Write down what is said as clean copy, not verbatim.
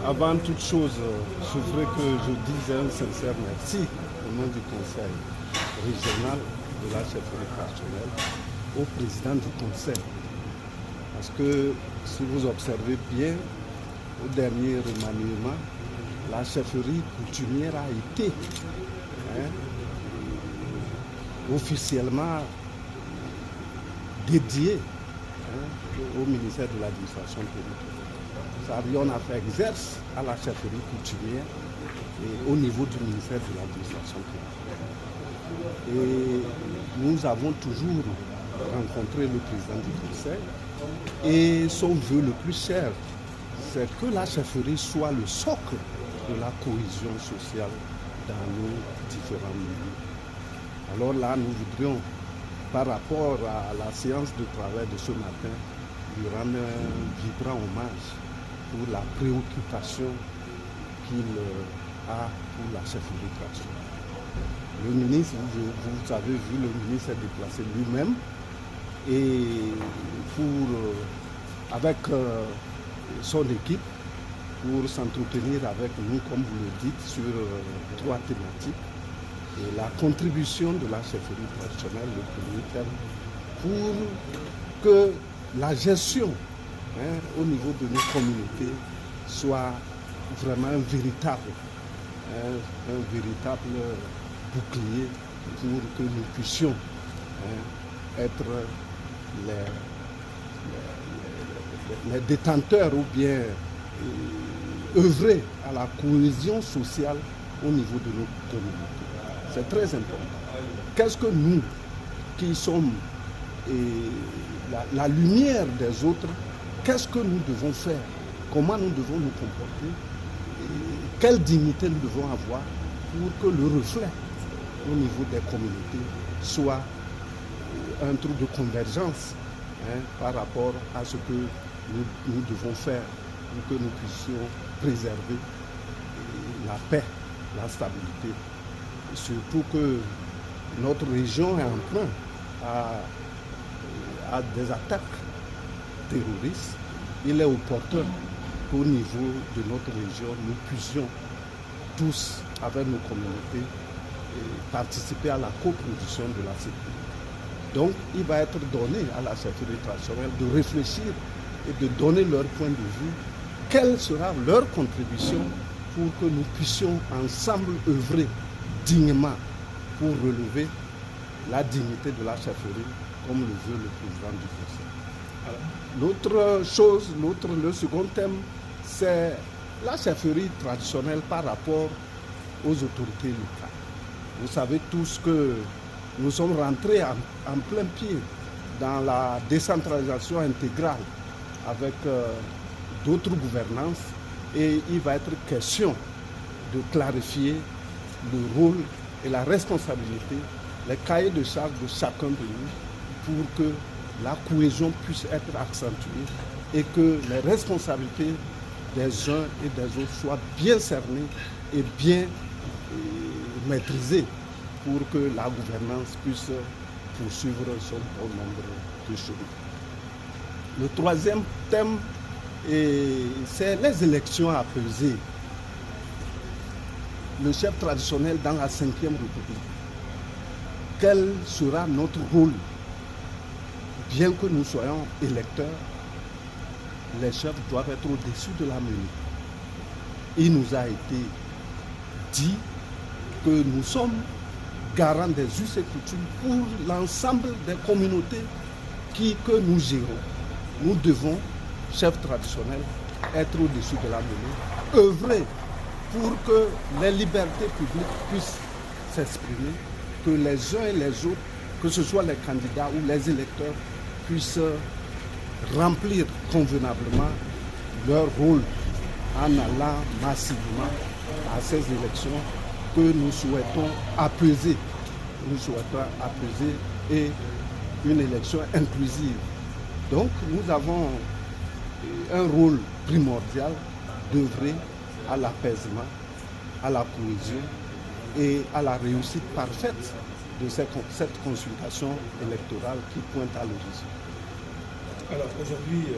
Avant toute chose, je voudrais que je dise un sincère merci au nom du Conseil régional de la chefferie traditionnelle au président du Conseil. Parce que si vous observez bien, au dernier remaniement, la chefferie coutumière a été officiellement dédiée au ministère de l'administration territoriale. On a fait exerce à la chefferie coutumière et au niveau du ministère de l'administration territoriale. Et nous avons toujours rencontré le président du conseil et son vœu le plus cher, c'est que la chefferie soit le socle de la cohésion sociale dans nos différents milieux. Alors là, nous voudrions, par rapport à la séance de travail de ce matin, lui rendre un vibrant hommage pour la préoccupation qu'il a pour la chefferie traditionnelle. Le ministre, vous avez vu, le ministre s'est déplacé lui-même et avec son équipe pour s'entretenir avec nous, comme vous le dites, sur 3 thématiques. Et la contribution de la chefferie traditionnelle, le premier thème, pour que la gestion au niveau de nos communautés soit vraiment un véritable bouclier pour que nous puissions être les détenteurs ou bien œuvrer à la cohésion sociale au niveau de nos communautés. C'est très important. Qu'est-ce que nous, qui sommes la lumière des autres, qu'est-ce que nous devons faire? Comment nous devons nous comporter? Quelle dignité nous devons avoir pour que le reflet au niveau des communautés soit un truc de convergence par rapport à ce que nous devons faire pour que nous puissions préserver la paix, la stabilité. Surtout que notre région est en train à des attaques terroristes. Il est opportun qu'au niveau de notre région, nous puissions tous, avec nos communautés, participer à la coproduction de la sécurité. Donc, il va être donné à la chefferie traditionnelle de réfléchir et de donner leur point de vue. Quelle sera leur contribution pour que nous puissions ensemble œuvrer dignement pour relever la dignité de la chefferie, comme le veut le président du conseil. L'autre chose, le second thème, c'est la chefferie traditionnelle par rapport aux autorités locales. Vous savez tous que nous sommes rentrés en plein pied dans la décentralisation intégrale avec d'autres gouvernances et il va être question de clarifier le rôle et la responsabilité, les cahiers de charges de chacun de nous pour que la cohésion puisse être accentuée et que les responsabilités des uns et des autres soient bien cernées et bien maîtrisées pour que la gouvernance puisse poursuivre son bon nombre de choses. Le troisième thème, c'est les élections apaisées. Le chef traditionnel dans la 5e République. Quel sera notre rôle? Bien que nous soyons électeurs, les chefs doivent être au-dessus de la mêlée. Il nous a été dit que nous sommes garants des us et coutumes pour l'ensemble des communautés que nous gérons. Nous devons, chefs traditionnels, être au-dessus de la mêlée, œuvrer pour que les libertés publiques puissent s'exprimer, que les uns et les autres, que ce soit les candidats ou les électeurs, puissent remplir convenablement leur rôle en allant massivement à ces élections que nous souhaitons apaiser. Nous souhaitons apaiser et une élection inclusive. Donc nous avons un rôle primordial d'œuvrer à l'apaisement, à la cohésion et à la réussite parfaite de cette consultation électorale qui pointe à l'horizon. Alors aujourd'hui,